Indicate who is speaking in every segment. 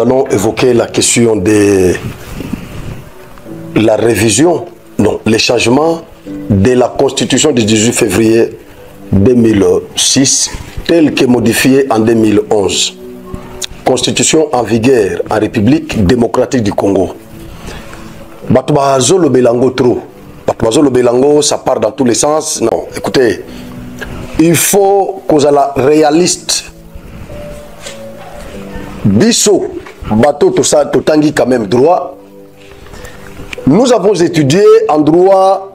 Speaker 1: nous allons évoquer la question de la révision, non, les changements de la Constitution du 18 février 2006, telle que modifiée en 2011. Constitution en vigueur en République démocratique du Congo. Batoubazo Belango trop. Batoubazo Belango, ça part dans tous les sens. Non, écoutez, il faut qu'on soit réaliste. Bisso, bateau, tout ça, tout tangi quand même droit. Nous avons étudié en droit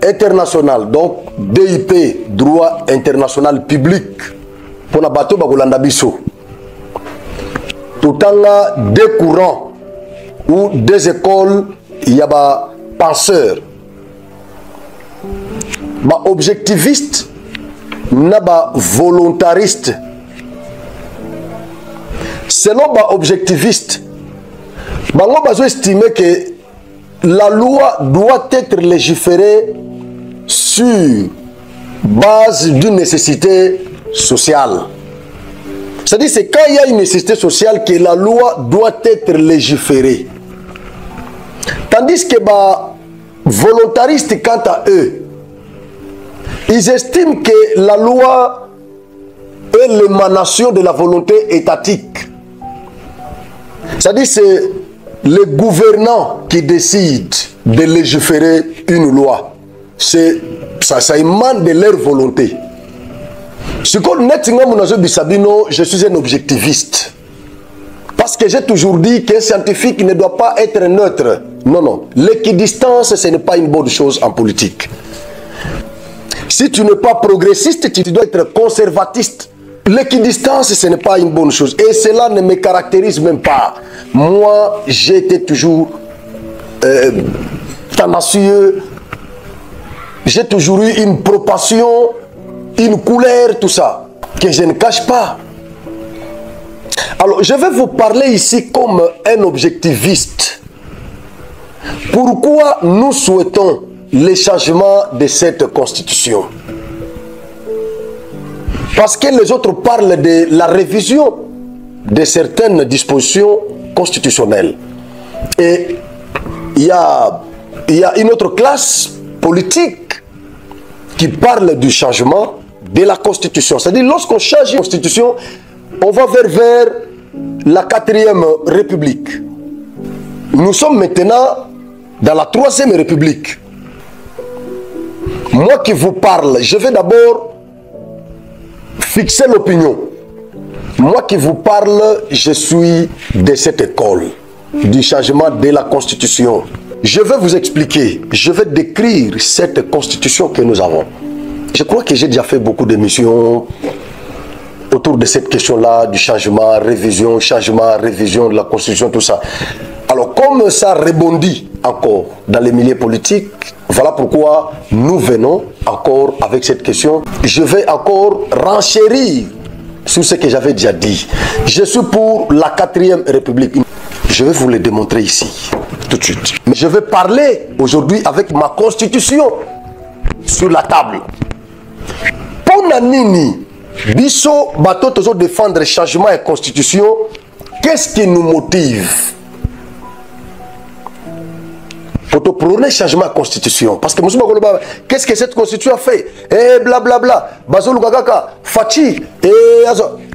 Speaker 1: international, donc DIP, droit international public, pour la bateau Bagolanda Bisso. Tout en deux courants ou deux écoles, il y a des penseurs. Des objectivistes, des volontaristes. Selon les objectivistes, ils ont estimé que la loi doit être légiférée sur base d'une nécessité sociale. C'est-à-dire que c'est quand il y a une nécessité sociale que la loi doit être légiférée. Tandis que les volontaristes, quant à eux, ils estiment que la loi est l'émanation de la volonté étatique. C'est-à-dire que c'est les gouvernants qui décident de légiférer une loi. Ça émane de leur volonté. Je suis un objectiviste. Parce que j'ai toujours dit qu'un scientifique ne doit pas être neutre. Non, non. L'équidistance, ce n'est pas une bonne chose en politique. Si tu n'es pas progressiste, tu dois être conservatiste. L'équidistance, ce n'est pas une bonne chose. Et cela ne me caractérise même pas. Moi, j'étais toujours tenacieux. J'ai toujours eu une proportion, une couleur, tout ça, que je ne cache pas. Alors, je vais vous parler ici comme un objectiviste. Pourquoi nous souhaitons les changements de cette constitution? Parce que les autres parlent de la révision de certaines dispositions constitutionnelles. Et il y a une autre classe politique qui parle du changement de la constitution. C'est-à-dire, lorsqu'on change une constitution, on va vers la 4e République. Nous sommes maintenant dans la 3e République. Moi qui vous parle, je vais d'abord fixer l'opinion. Moi qui vous parle, je suis de cette école du changement de la constitution. Je vais vous expliquer, je vais décrire cette constitution que nous avons. Je crois que j'ai déjà fait beaucoup d'émissions autour de cette question-là, du changement, révision de la constitution, tout ça. Alors comme ça rebondit encore dans les milieux politiques, voilà pourquoi nous venons encore avec cette question. Je vais encore renchérir sur ce que j'avais déjà dit. Je suis pour la 4e République. Je vais vous le démontrer ici, tout de suite. Mais je vais parler aujourd'hui avec ma constitution sur la table. Pour Nanini, Bisso, bateau, toujours défendre changement et constitution, qu'est-ce qui nous motive? Pour prôner changement de constitution. Parce que qu'est-ce que cette constitution a fait? Eh blablabla, Bazou Lugagaka, Fachi,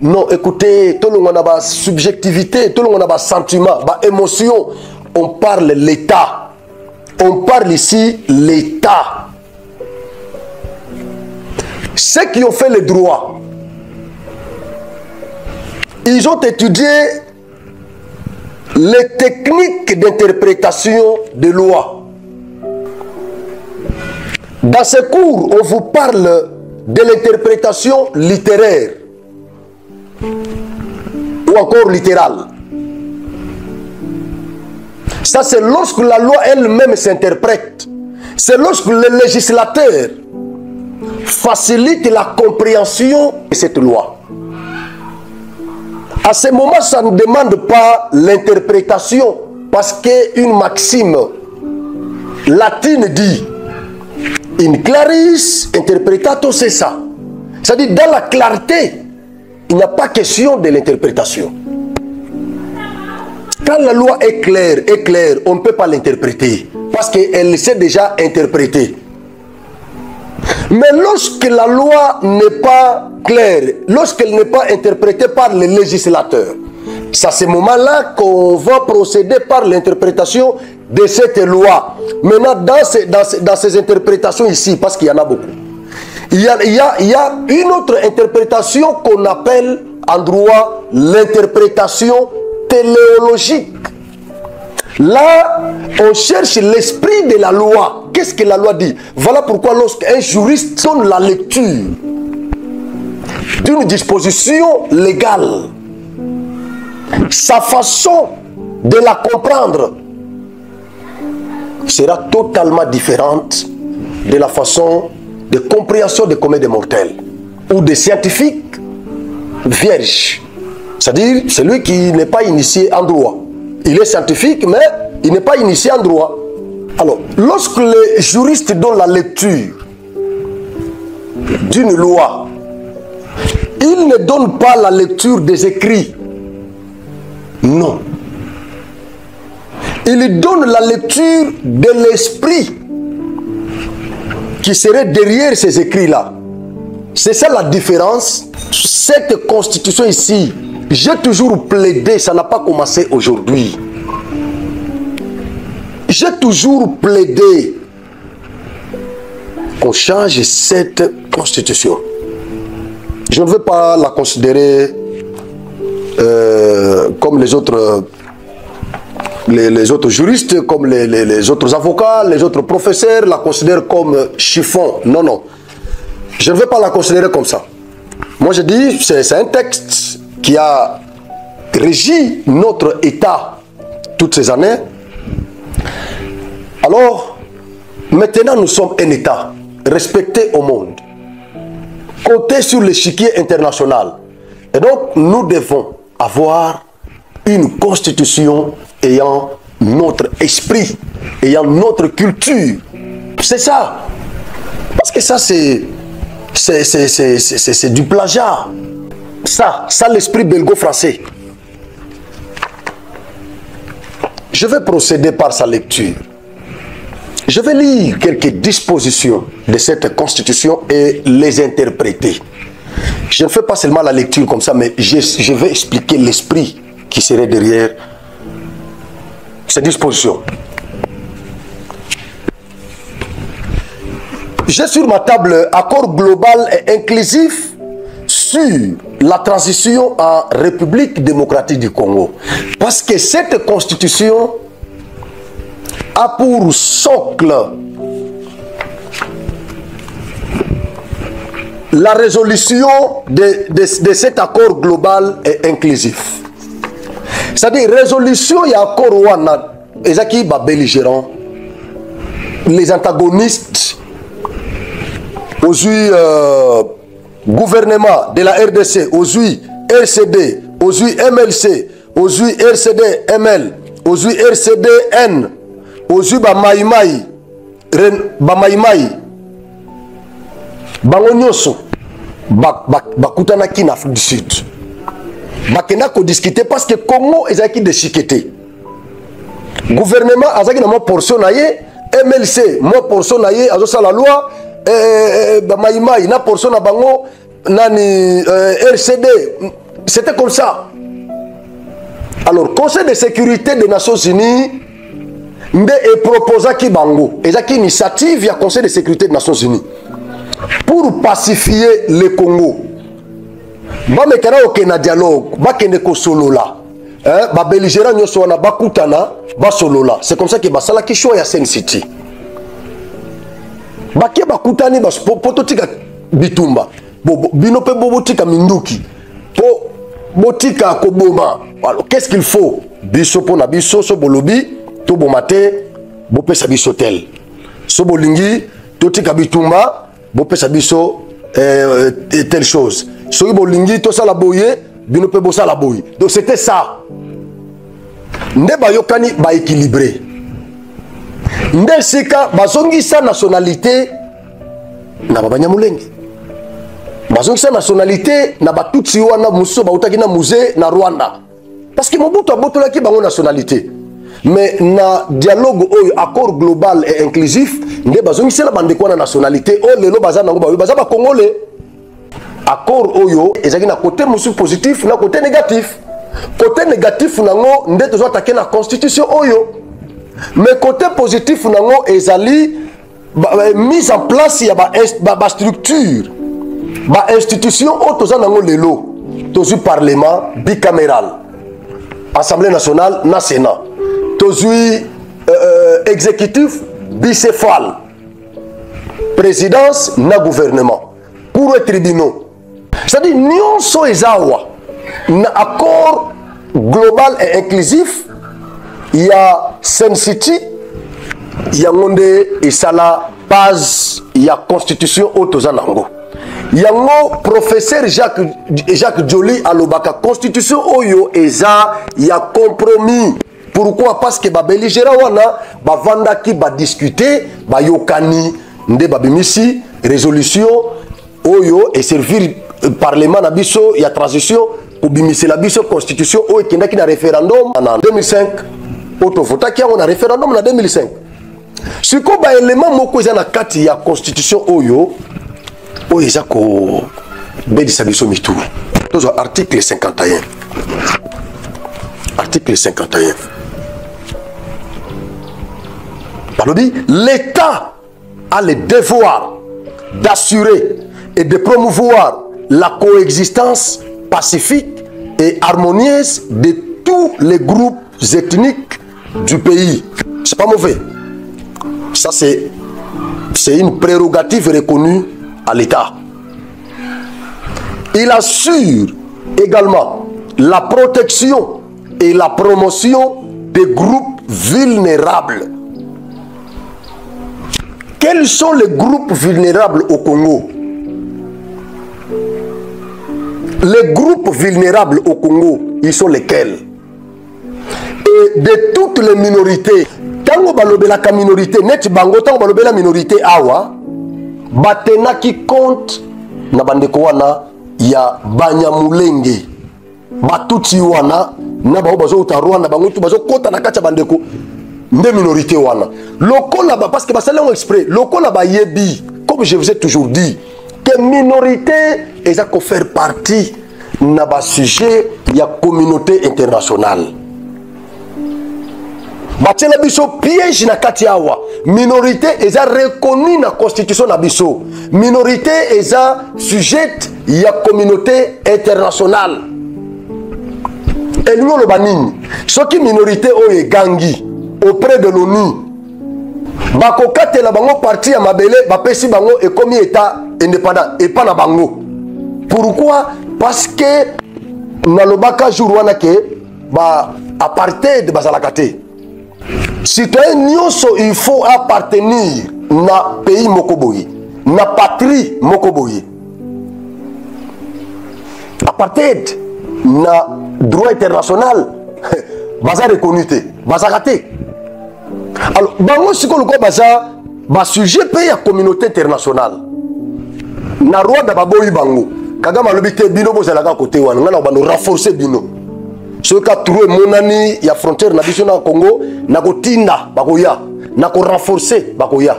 Speaker 1: non, écoutez, tout le monde a ma subjectivité, tout le monde a ma sentiment, ma émotion. On parle l'État. On parle ici l'État. Ceux qui ont fait le droit, ils ont étudié les techniques d'interprétation de loi. Dans ce cours, on vous parle de l'interprétation littéraire ou encore littérale. Ça, c'est lorsque la loi elle-même s'interprète. C'est lorsque le législateur facilite la compréhension de cette loi. À ce moment, ça ne demande pas l'interprétation, parce qu'une maxime latine dit in claris interpretato, c'est ça. C'est-à-dire, dans la clarté, il n'y a pas question de l'interprétation. Quand la loi est claire, on ne peut pas l'interpréter. Parce qu'elle s'est déjà interprétée. Mais lorsque la loi n'est pas claire, lorsqu'elle n'est pas interprétée par les législateurs, c'est à ce moment-là qu'on va procéder par l'interprétation de cette loi. Maintenant, dans ces interprétations ici, parce qu'il y en a beaucoup, il y a une autre interprétation qu'on appelle en droit l'interprétation téléologique. Là, on cherche l'esprit de la loi. Qu'est-ce que la loi dit? Voilà pourquoi lorsqu'un juriste donne la lecture d'une disposition légale, sa façon de la comprendre sera totalement différente de la façon de compréhension des communs des mortels ou des scientifiques vierges. C'est-à-dire celui qui n'est pas initié en droit. Il est scientifique, mais il n'est pas initié en droit. Alors, lorsque les juristes donnent la lecture d'une loi, ils ne donnent pas la lecture des écrits. Non. Ils donnent la lecture de l'esprit qui serait derrière ces écrits-là. C'est ça la différence. Cette constitution ici, j'ai toujours plaidé, ça n'a pas commencé aujourd'hui. J'ai toujours plaidé qu'on change cette constitution. Je ne veux pas la considérer comme les autres juristes, comme les autres avocats, les autres professeurs la considèrent comme chiffon. Non, non. Je ne veux pas la considérer comme ça. Moi, je dis, c'est un texte qui a régi notre État toutes ces années. Alors, maintenant, nous sommes un État respecté au monde, coté sur l'échiquier international. Et donc, nous devons avoir une constitution ayant notre esprit, ayant notre culture. C'est ça. Parce que ça, c'est du plagiat. Ça l'esprit belgo-français. Je vais procéder par sa lecture. Je vais lire quelques dispositions de cette constitution et les interpréter. Je ne fais pas seulement la lecture comme ça, mais je vais expliquer l'esprit qui serait derrière ces dispositions. J'ai sur ma table accord global et inclusif sur la transition en République démocratique du Congo. Parce que cette constitution a pour socle la résolution de cet accord global et inclusif. C'est-à-dire, résolution et accord ouana, ezaki ba belligérants, les antagonistes, aujourd'hui gouvernement de la RDC, aujourd'hui RCD, aujourd'hui MLC, aujourd'hui RCD ML, aujourd'hui RCDN, aujourd'hui ba maïmaï, bango nyonso bakutanaki na Afrique du Sud. Bakena ko discuter parce que Congo ezaki déchiqueté. Gouvernement azaki na mo portion na ye, MLC mo portion na ye azosa la loi, ba maïmaï na portion na bango nani RCD. C'était comme ça. Alors Conseil de sécurité des Nations Unies nde e proposa ki bango ezaki initiative ya Conseil de sécurité des Nations Unies pour pacifier le Congo. Bamekana okena dialogue, bakende ko solola. Ba belligérant nyoso wana bakutana, ba solola. C'est comme ça que basala ki choix ya Sen City. Baké bakutani bas pototika bitumba. Bino pe bobotika minduki. Po botika koboma. Alors qu'est-ce qu'il faut? Biso pona biso so bolobi, to bomate, bopesa biso tel. So bolingi, totika bitumba, bopesa biso telle chose. Soki bolingi to sala boye, bino pe bo sala boye. Donc c'était ça. Nde bayokani ba équilibré. Nde sika bazongi sa nationalité na babanyamulenge. Bazongi sa nationalité na batutsi wana muso bautaki na musée na Rwanda. Parce que Mobutu a botolaki bango nationalité. Mais na dialogue oyo accord global et inclusif nde bazongisi la bande kwa na nationalité o lelo baza nango baza ba congolais. Accord oyo ezaki na côté musu positif na côté négatif. Côté négatif nango nde tozo attaquer na constitution oyo. Mais côté positif nango ezali mise en place ya ba structure ba institution o toza nango lelo tozu parlement bicaméral. Assemblée nationale na Sénat. Tozui exécutif bicéphale. Présidence na gouvernement. Pour les tribunaux. C'est-à-dire, nous sommes un accord global et inclusif. Il y a Sen City, il y a Monde et Sala base, il y a Constitution Otozanango. Il y a un professeur Jacques Joly à l'Obaka. Constitution Oyo Eza, il y a compromis. Pourquoi? Parce que les belligérants vont discuter, yokani, nde babimisi, résolution, oyo, et servir le Parlement, il y a transition, pour bimiser la constitution, oyo, qui a un référendum en 2005, auto vota qui a un référendum en 2005. Ce qu'on a élément moko za na kati ya constitution oyo, oyo za ko bedisa biso mitu. Tozo article 51. Article 51. L'État a le devoir d'assurer et de promouvoir la coexistence pacifique et harmonieuse de tous les groupes ethniques du pays. C'est pas mauvais. Ça, c'est une prérogative reconnue à l'État. Il assure également la protection et la promotion des groupes vulnérables. Quels sont les groupes vulnérables au Congo? Les groupes vulnérables au Congo, ils sont lesquels? Et de toutes les minorités, tango balobela ka minorité, net bango tango balobela minorité awa, batena qui compte na bandeko wana ya Banyamulenge, Batuti wana na bao bazo utarwa na bango tu bazo kota na kacha bandeko. Des minorités wana loko là-bas parce que ça c'est exprès loko là-bas yebi comme je vous ai toujours dit que minorité ils ont faire partie na ba sujet ya communauté internationale batela biso piège na kati awa minorité ils ont reconnu na constitution na biso minorité ils ont sujette ya communauté internationale et nous le banini ce qui minorité oye gangi auprès de l'ONU. Bakokate la bango parti à Mabele, bapesi bango et comme état indépendant et pas na bango. Pourquoi? Parce que na lobaka jour wana ke ba apartheid bazalakate. Citoyen nyonso il faut appartenir na pays mokoboyi, na patrie mokoboyi. Apartheid na droit international baza reconnu te, baza raté. Alors, bango siko loko baza ba sujet pays à communauté internationale. Na Rwanda baboyi bango. Kagame alobi te bino bozalaka côté wana ngana bano renforcer bino. Ce ka trouver monani ya frontière na biso na Congo na kotinda bakoya, na ko renforcer bakoya.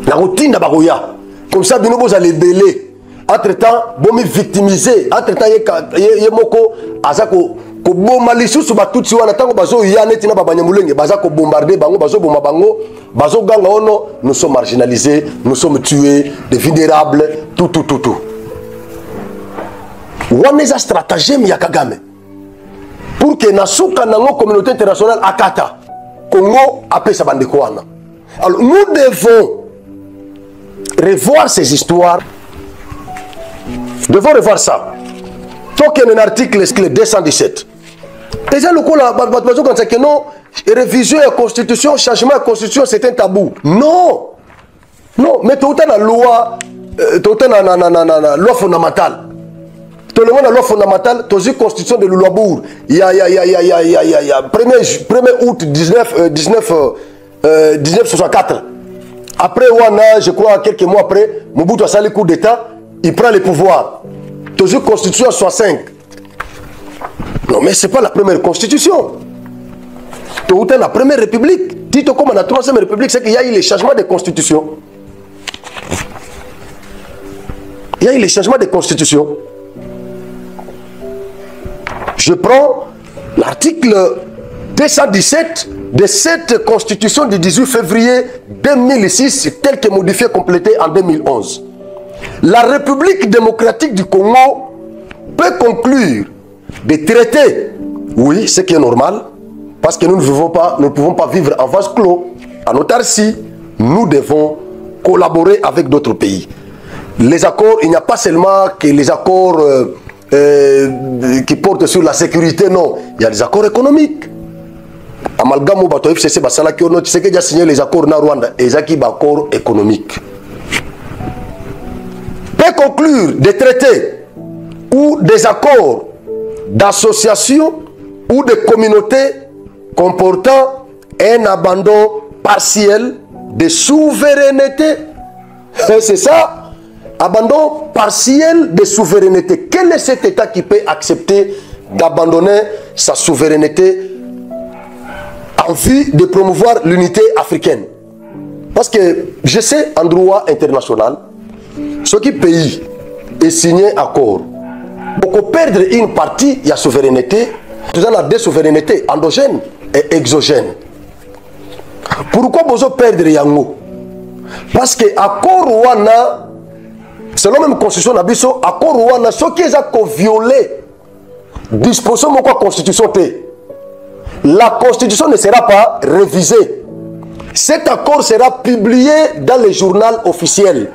Speaker 1: Na kotinda bakoya. Comme ça bino bozale belé. Entre-temps, bomi victimisé, entre-temps ye moko azako ko bomba lisusu batutsi wana tango bazo ya neti na Banyamulenge baza ko bombarder bango bazo bomba bango bazo ganga ono nous sommes marginalisés, nous sommes tués, des vulnérables, tout. Wana eza stratagème ya Kagame pour que nasuka nango communauté internationale akata Congo apesa bandeko wana. Alors nous devons revoir ces histoires. Nous devons revoir ça. Token un article 217. Déjà le coup là, que non, révision de la constitution, changement de la constitution, c'est un tabou. Non, mais tout est dans la loi, tout est dans la loi fondamentale. Tout le monde a la loi fondamentale, tout la constitution de Lulabour. Il y a 1er août 1964. Après, je crois quelques mois après, Mobutu a sali coup d'État, il prend le pouvoir. Tout la constitution 65. Non, mais ce n'est pas la première constitution. Tout est la première république. Tito comme la troisième république, c'est qu'il y a eu les changements de constitution. Il y a eu les changements de constitution. Je prends l'article 217 de cette constitution du 18 février 2006, telle que modifiée, complétée en 2011. La République démocratique du Congo peut conclure des traités, oui, ce qui est normal, parce que nous ne pouvons pas vivre en vase clos. En autarcie, nous devons collaborer avec d'autres pays. Les accords, il n'y a pas seulement que les accords qui portent sur la sécurité, non. Il y a des accords économiques. Amalgame ou bato FCC basala qui ont déjà signé les accords na Rwanda et des accords économiques. Peut conclure des traités ou des accords d'association ou de communauté comportant un abandon partiel de souveraineté. C'est ça, abandon partiel de souveraineté. Quel est cet État qui peut accepter d'abandonner sa souveraineté en vue de promouvoir l'unité africaine? Parce que je sais, en droit international, ce qui pays est signé accord, beaucoup perdre une partie de la souveraineté, nous avons deux souverainetés, endogènes et exogènes. Pourquoi vous perdre yango? Parce que accord wana, selon même constitution nabiso, accord wana, ce qui est violé, disposition de la constitution, la constitution ne sera pas révisée. Cet accord sera publié dans le journal officiel.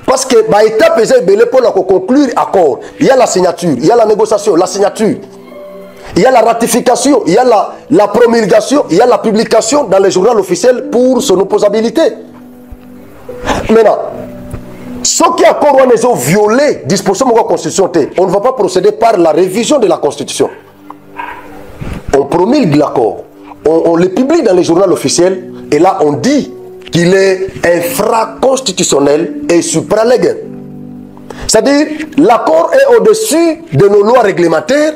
Speaker 1: Parce que l'étape est pour conclure l'accord. Il y a la signature, il y a la négociation, la signature. Il y a la ratification, il y a la promulgation, il y a la publication dans le journal officiel pour son opposabilité. Maintenant, ce qui accord ont violé disposition de la Constitution, on ne va pas procéder par la révision de la Constitution. On promulgue l'accord, on le publie dans le journal officiel et là on dit qu'il est infraconstitutionnel et supralégal. C'est-à-dire, l'accord est au-dessus de nos lois réglementaires,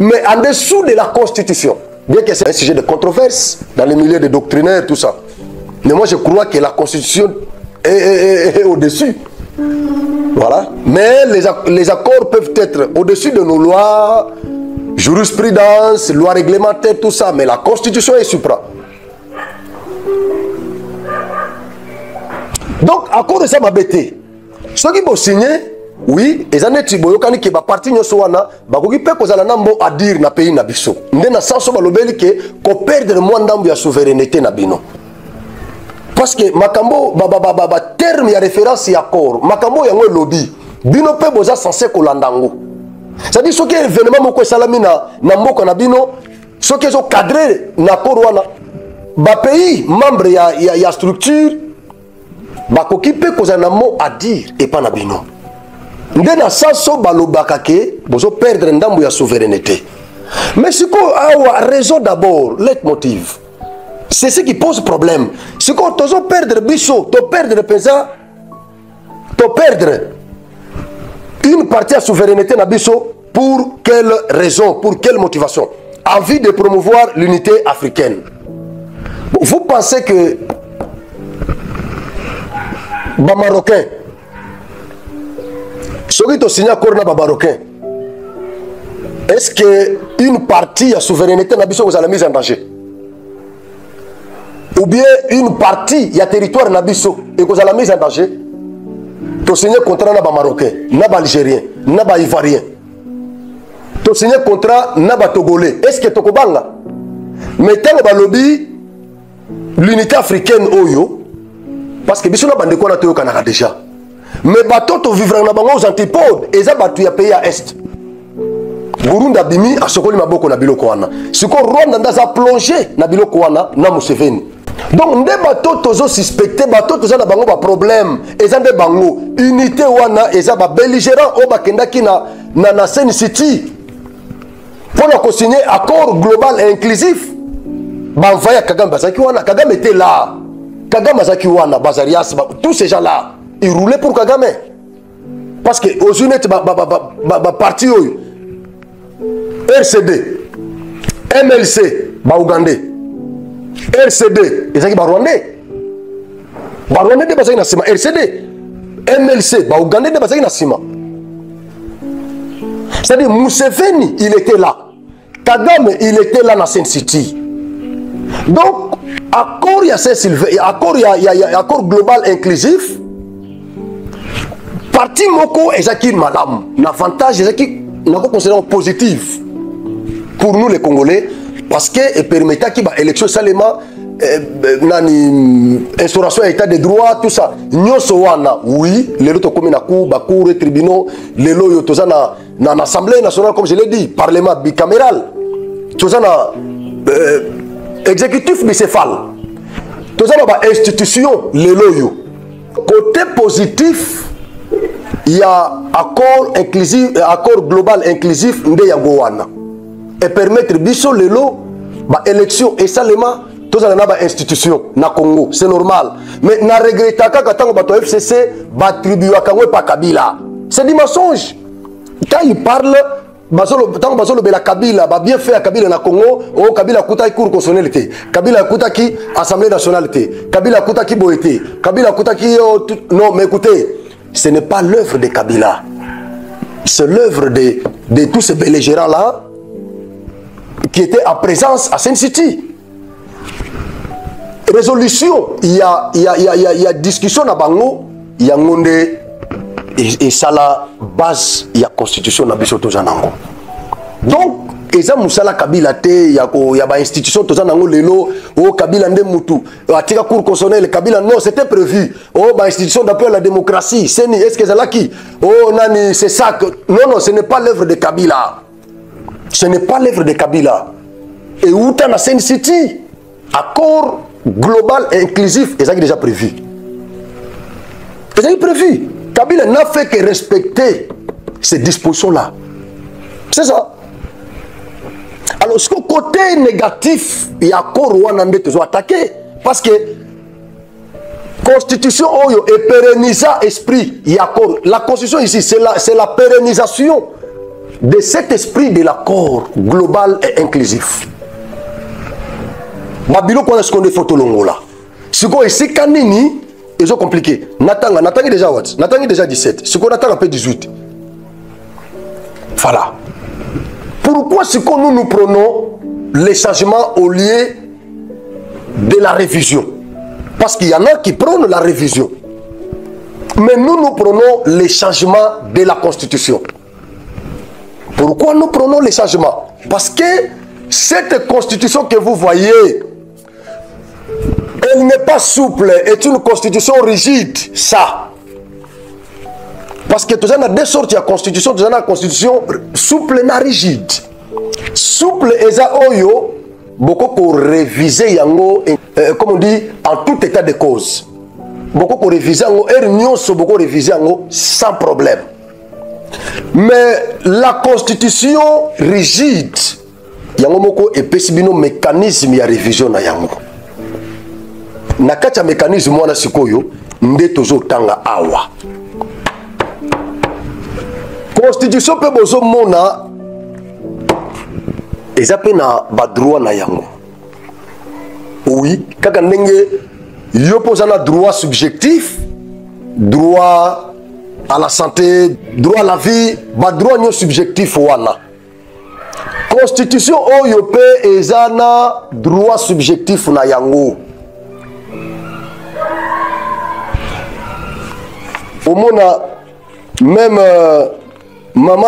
Speaker 1: mais en dessous de la Constitution. Bien que c'est un sujet de controverse dans les milieux des doctrinaires, tout ça. Mais moi, je crois que la Constitution est au-dessus. Voilà. Mais les accords peuvent être au-dessus de nos lois, jurisprudence, lois réglementaires, tout ça. Mais la Constitution est supra. Donc, à cause de ça, m'a bêté. Ceux qui vont signer, oui, les années qui vont qui va partir de Soana, qui peut causer la nambo à dire na pays na biso. Ndé na sens ba lobeli que ko perdre moins d'ambo ya souveraineté na bino. Parce que makambo terme ya référence ya accord, makambo ya lobby, bino pe boza censé ko landango. C'est-à-dire ce qui est événement moko salami na mboka na bino, ce qui est cadré na accord wana, ba pays membre ya structure bakoki pe causer na mot à dire et pas na bino. Ndé na sanso balobaka ke bozo perdre ndambo ya souveraineté. Mais ce qu'on a raison d'abord, leitmotiv. C'est ce qui pose problème. Ce qu'on doit perdre biso, to perdre pesa, to perdre une partie de souveraineté na biso pour quelle raison, pour quelle motivation? Envie de promouvoir l'unité africaine. Vous pensez que les Marocains, ceux qui ont signé accord na Marocains, est-ce qu'une partie de la souveraineté na biso vous a mise en danger? Ou bien une partie de la territoire na biso et vous a la mise en danger? Tu as signé contrat na Marocain, na Algérien, na Ivoirien. Tu as signé contrat na Togolais. Est-ce que tu as banga? Mais tant que lobby l'unité africaine oyo, parce que biso na bande ko na toyo kanaka déjà. Mais bato to vivre na bango aux antipodes et ça batu ya pays à est. Burundi abimi asokoli maboko na biloko wana. Siko Rwanda ndaza plongé na biloko wana na Museveni. Donc nde bato tozo suspecté bato toza na bango ba problème eza nde bango unité wana eza ba belligérant o bakendaki na Sen City pour ko signer accord global et inclusif. Ba envoya Kagame bazaki wana, Kagame était là. Kagame bazaki wana, Bazarias, tous ces gens là, ils roulaient pour Kagame. Parce que aux unités ba parti RCD, MLC, Ougandais, RCD, ils sont Rwandais. Rwandais de Bazaki Nassima, RCD, MLC, Ougandais de Bazaki Nassima. C'est-à-dire, Museveni, il était là. Kagame, il était là dans Sen City. Donc, accord, il y a accord, il y a accord global inclusif. Parti Moko, Ezaki Madame, l'avantage, Ezaki, nous considérons positif pour nous les Congolais, parce que il permettait qu'il y ait une élection seulement, instauration d'état de droit, tout ça. Oui, les autres communes à cour, les tribunaux, les lois, tout ça, dans l'Assemblée nationale, comme je l'ai dit, Parlement bicaméral, tout ça, exécutif bicéphale, tout ça, institution, les lois. Côté positif, il y a accord inclusif, accord global inclusif, et permettre biso les lois, élection et seulement, tout ça, institution, na Congo, c'est normal. Mais na regrette que le FCC va attribuer à Kabila. C'est du mensonge. Quand il parle, tant que Kabila va bien faire à Kabila na Congo, oh Kabila kuta cour constitutionnalité, Kabila kuta qui assemblée nationalité, Kabila kuta qui boité, Kabila kuta qui non mais écoutez, ce n'est pas l'œuvre de Kabila, c'est l'œuvre de tous ces belligérants là qui étaient en présence à Sen City. Résolution, il y a discussion à Bango, il y a monde et ça la base, il y a constitution na biso tozanango. Donc, eza musala Kabila te, il y a ba institution tozanango lelo, oh Kabila nde mutu, atika cour constitutionnelle Kabila non, c'était prévu. Oh ba institution d'appui à la démocratie, c'est est-ce que c'est là qui oh nani c'est ça que non, ce n'est pas l'œuvre de Kabila. Ce n'est pas l'œuvre de Kabila. Et où t'as na Sen City, accord global et inclusif, et ça est déjà prévu. Et ça est prévu. Kabila n'a fait que respecter ces dispositions-là. C'est ça. Alors, ce côté négatif, il y a encore Rwanda qui sont attaqués. Parce que la constitution est pérennisant esprit. Il y a encore. La constitution ici, c'est la pérennisation de cet esprit de l'accord global et inclusif. Babilo pour ce qu'on est photo longo là. Ce qu'on est c'est canini, ils ont compliqué. Natanga déjà what? Natanga déjà 17. Ce qu'on attend un peu 18. Voilà. Pourquoi ce que nous prenons les changements au lieu de la révision? Parce qu'il y en a qui prennent la révision. Mais nous prenons les changements de la Constitution. Pourquoi nous prenons les changements? Parce que cette Constitution que vous voyez, elle n'est pas souple, est une constitution rigide, ça. Parce que tu as deux sortes de constitution, tu as une constitution souple et rigide. Souple et ça, beaucoup pour réviser yango, comme on dit, en tout état de cause. Beaucoup pour réviser yango, beaucoup réviser yango sans problème. Mais la constitution rigide, yango moko epesibino mécanisme ya révision na yango. Na kati ya mécanisme wana sikoyo nde tozotanga awa. Constitution pe bozo mona eza pe na ba droit na yango. Oui, kaka ndenge yo posana droit subjectif, droit à la santé, droit à la vie, ba droit nyo subjectif wana. Constitution oyo pe ezana droit subjectif na yango. Au monde, même maman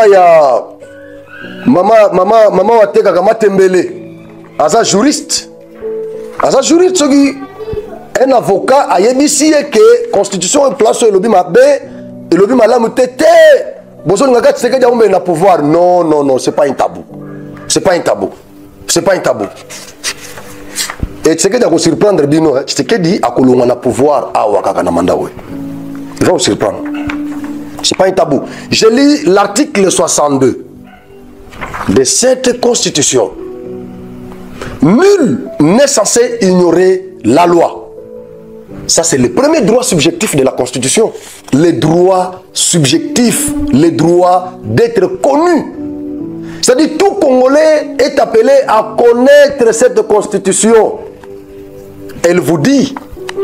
Speaker 1: wa teka kama tembele, asa juriste qui un avocat a yebisi que constitution en place le bima be et le bima la mutete bozo ngaka tseke ja na pouvoir. Non, c'est pas un tabou. C'est pas un tabou. Et tseke ja ko surprendre bino, tseke di akolonga na pouvoir awa kaka na manda we. Il va vous surprendre. Ce n'est pas un tabou. Je lis l'article 62 de cette constitution. Nul n'est censé ignorer la loi. Ça, c'est le premier droit subjectif de la constitution. Le droit subjectif, le droit d'être connu. C'est-à-dire tout Congolais est appelé à connaître cette constitution. Elle vous dit,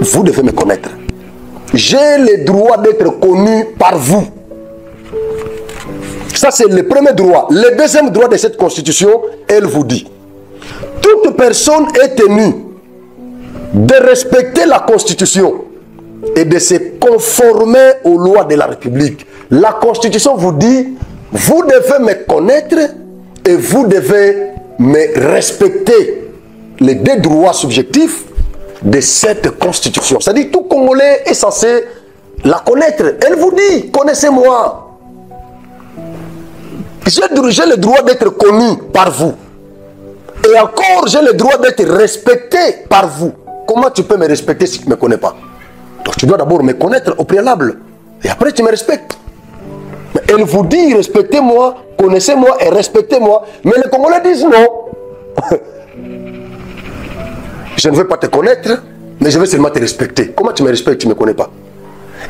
Speaker 1: vous devez me connaître. J'ai le droit d'être connu par vous. Ça, c'est le premier droit. Le deuxième droit de cette constitution, elle vous dit, toute personne est tenue de respecter la constitution et de se conformer aux lois de la République. La constitution vous dit, vous devez me connaître et vous devez me respecter. Les deux droits subjectifs de cette constitution. C'est-à-dire tout Congolais est censé la connaître. Elle vous dit, connaissez-moi. J'ai le droit d'être connu par vous. Et encore, j'ai le droit d'être respecté par vous. Comment tu peux me respecter si tu ne me connais pas? Donc tu dois d'abord me connaître au préalable. Et après tu me respectes. Mais elle vous dit, respectez-moi, connaissez-moi et respectez-moi. Mais les Congolais disent non. Je ne veux pas te connaître, mais je veux seulement te respecter. Comment tu me respectes, tu ne me connais pas?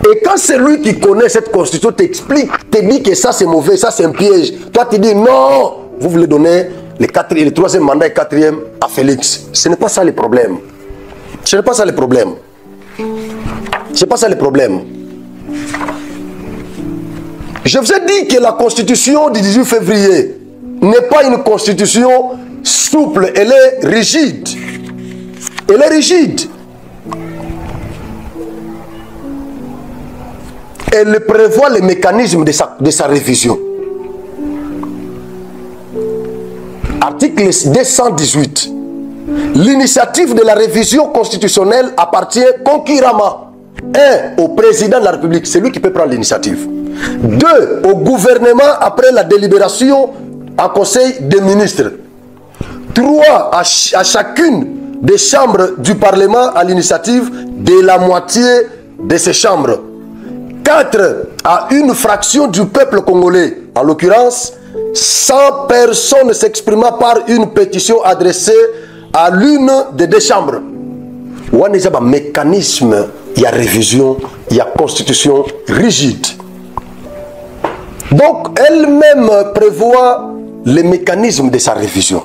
Speaker 1: Et quand celui qui connaît cette constitution t'explique, te dit que ça c'est mauvais, ça c'est un piège, toi tu dis non, vous voulez donner le troisième mandat et quatrième à Félix. Ce n'est pas ça le problème. Ce n'est pas ça le problème. Ce n'est pas ça le problème. Je vous ai dit que la constitution du 18 février n'est pas une constitution souple, elle est rigide. Elle est rigide. Elle prévoit les mécanismes de sa révision. Article 218. L'initiative de la révision constitutionnelle appartient concurremment 1. Au président de la République, c'est lui qui peut prendre l'initiative. 2. Au gouvernement après la délibération en conseil des ministres. 3. À chacune des chambres du Parlement à l'initiative de la moitié de ces chambres. 4. À une fraction du peuple congolais, en l'occurrence 100 personnes s'exprimant par une pétition adressée à l'une des deux chambres. Il y a un mécanisme, il y a révision, il y a constitution rigide. Donc elle-même prévoit les mécanismes de sa révision.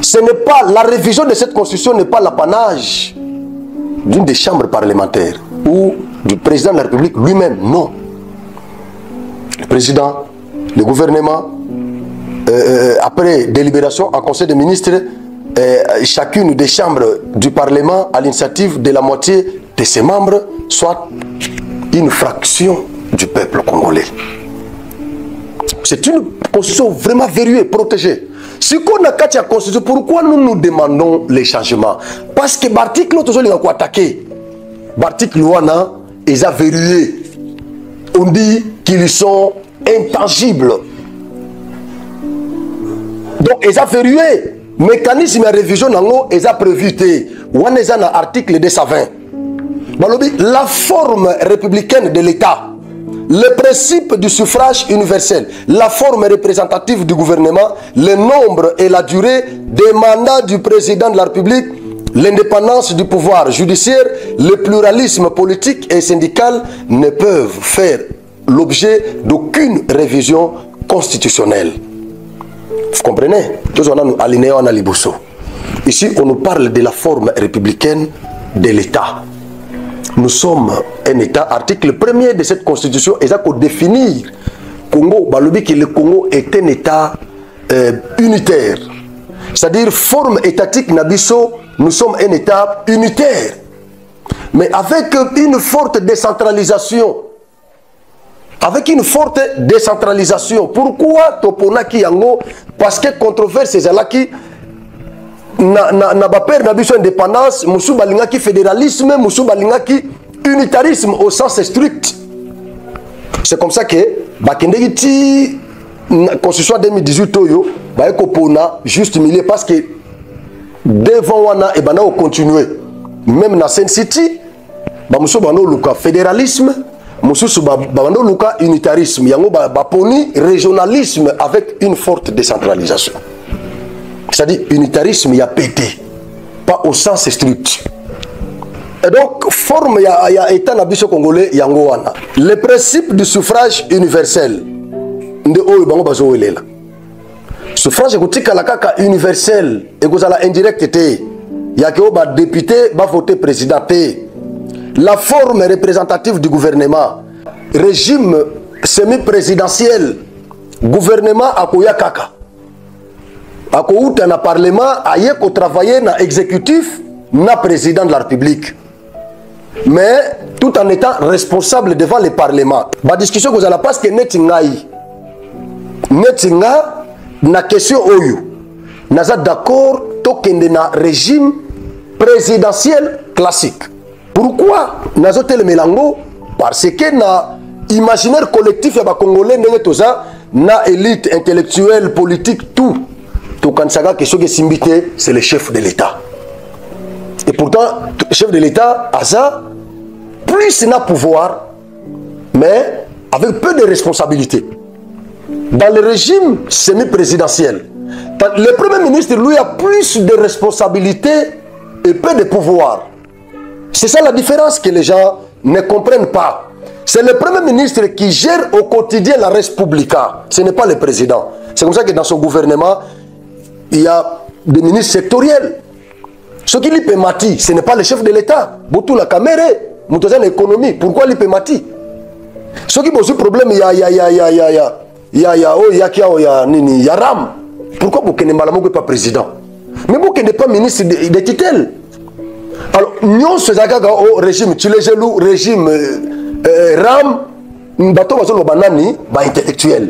Speaker 1: Ce n'est pas, la révision de cette constitution n'est pas l'apanage d'une des chambres parlementaires ou du président de la République lui-même, non. Le président, le gouvernement, après délibération en conseil des ministres, chacune des chambres du Parlement à l'initiative de la moitié de ses membres, soit une fraction du peuple congolais. C'est une constitution vraiment verrouillée, protégée. Si on a la constitution, pourquoi nous demandons les changements? Parce que l'article, toujours il a attaqué. L'article, ils ont verrouillé. On dit qu'ils sont intangibles. Donc, ils ont verrouillé. Mécanisme de révision, ils ont prévu. On est dans l'article 220. La forme républicaine de l'État, le principe du suffrage universel, la forme représentative du gouvernement, le nombre et la durée des mandats du président de la République, l'indépendance du pouvoir judiciaire, le pluralisme politique et syndical ne peuvent faire l'objet d'aucune révision constitutionnelle. Vous comprenez? Ici, on nous parle de la forme républicaine de l'État. Nous sommes un État, article 1er de cette constitution, et ça pour définir Congo, que le Congo est un État unitaire. C'est-à-dire, forme étatique Nabiso, nous sommes un État unitaire. Mais avec une forte décentralisation. Avec une forte décentralisation. Pourquoi Toponaki Yango? Parce que controverse Zalaki n'a pas peur d'avoir indépendance, Moussou Balingaki fédéralisme, Moussou Balingaki unitarisme au sens strict. C'est comme ça que Bakendeki Constitution 2018 Oyo, Baekopona juste milieu parce que devant Wana et Bana continuer. Même dans Sen City, Moussou Bano Luka fédéralisme, Moussou Bano Luka unitarisme, Yango Baponi régionalisme avec une forte décentralisation. C'est-à-dire unitarisme, il y a pété. Pas au sens strict. Et donc, forme, il y a État nabiso congolais, Yangoana. Le principe du suffrage universel. Suffrage kotika la kaka universel et kozala indirect té. Ya ke ba député ba voter président té. La forme représentative du gouvernement, régime semi-présidentiel, gouvernement akoya kaka. Akouta na parlement aye ko travailler na exécutif na président de la République. Mais tout en étant responsable devant le parlement. La discussion que vous allez passer netingai. Netinga na question oyo. Naza d'accord tokende na régime présidentiel classique. Pourquoi nazo tel melango? Parce que na imaginaire collectif ya ba congolais ndenge toza na élite intellectuelle politique tout. Tokansaka question que simbité c'est le chef de l'État. Et pourtant le chef de l'État a ça plus n'a pouvoir mais avec peu de responsabilités. Dans le régime semi-présidentiel, le Premier ministre lui a plus de responsabilités et peu de pouvoir. C'est ça la différence que les gens ne comprennent pas. C'est le Premier ministre qui gère au quotidien la res publica. Ce n'est pas le président. C'est comme ça que dans son gouvernement, il y a des ministres sectoriels. Ce qui lui permet, ce n'est pas le chef de l'État. Boutou la caméra, Moutouza l'économie. Pourquoi lui permet? Ce qui pose problème, il y a Ram. Pourquoi vous n'êtes pas président? Mais vous n'êtes pas ministre de tutelle. Alors, nous sommes au régime, tu les jaloux, régime Ram, bateau banani, intellectuel.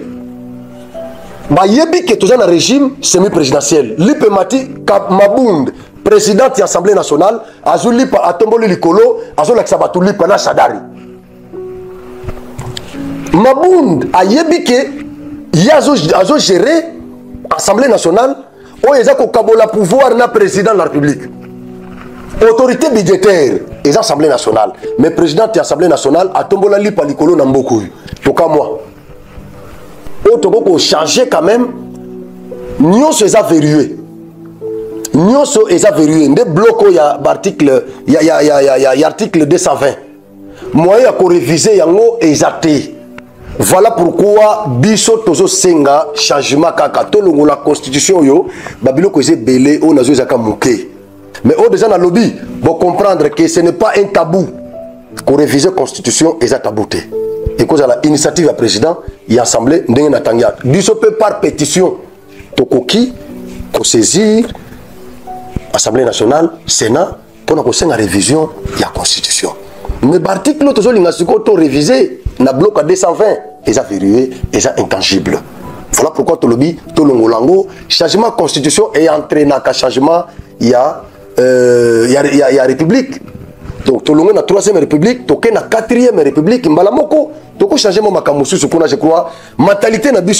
Speaker 1: Yebi que tu as un régime semi-présidentiel. L'Ipemati Mabound, président de l'Assemblée nationale, Azuli pa Atomboli Likolo, Azol Aksabatuli Pana Sadari. Mabound a yebi que Yazo géré l'Assemblée nationale, où il y a un pouvoir na président de la République. Autorité budgétaire, et l'Assemblée nationale. Mais président de l'Assemblée nationale, Atombola Lipa Likolo Nambokou. Donc à moi. Auto changer quand même. Nous sommes verrouillés. Nous sommes verrouillés. Des blocs, il y a article 220. Moi, il y a réviser yango exacté. Voilà pourquoi biso tozo senga changement kaka tolongo la constitution yo babilo ko ze belé o nazo zaka muké. Mais au déjà na lobby, vous comprendre que ce n'est pas un tabou qu'on réviser la constitution et ça tabouté. Et cause à l'initiative du président, il y a assemblée, il y a tanga. Biso peut par pétition, tokoki, qu'on saisir Assemblée nationale, Sénat, pour qu'on la révision de la constitution. Mais l'article toujours l'ingasiko révisé, na bloc à 220, et ça verrouillé, et ça intangible. Voilà pourquoi tout le lobby, tout le ngolango, changement de constitution et entraîné dans le changement, il y a République. Donc, tout le monde a la 3e République, tout le monde a la 4e République, Mbalamoko, tout le monde a changé mon je crois, mentalité n'a pas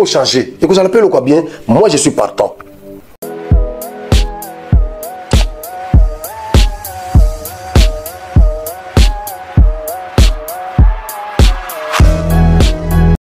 Speaker 1: changé. Et que vous appelez quoi bien, moi je suis partant.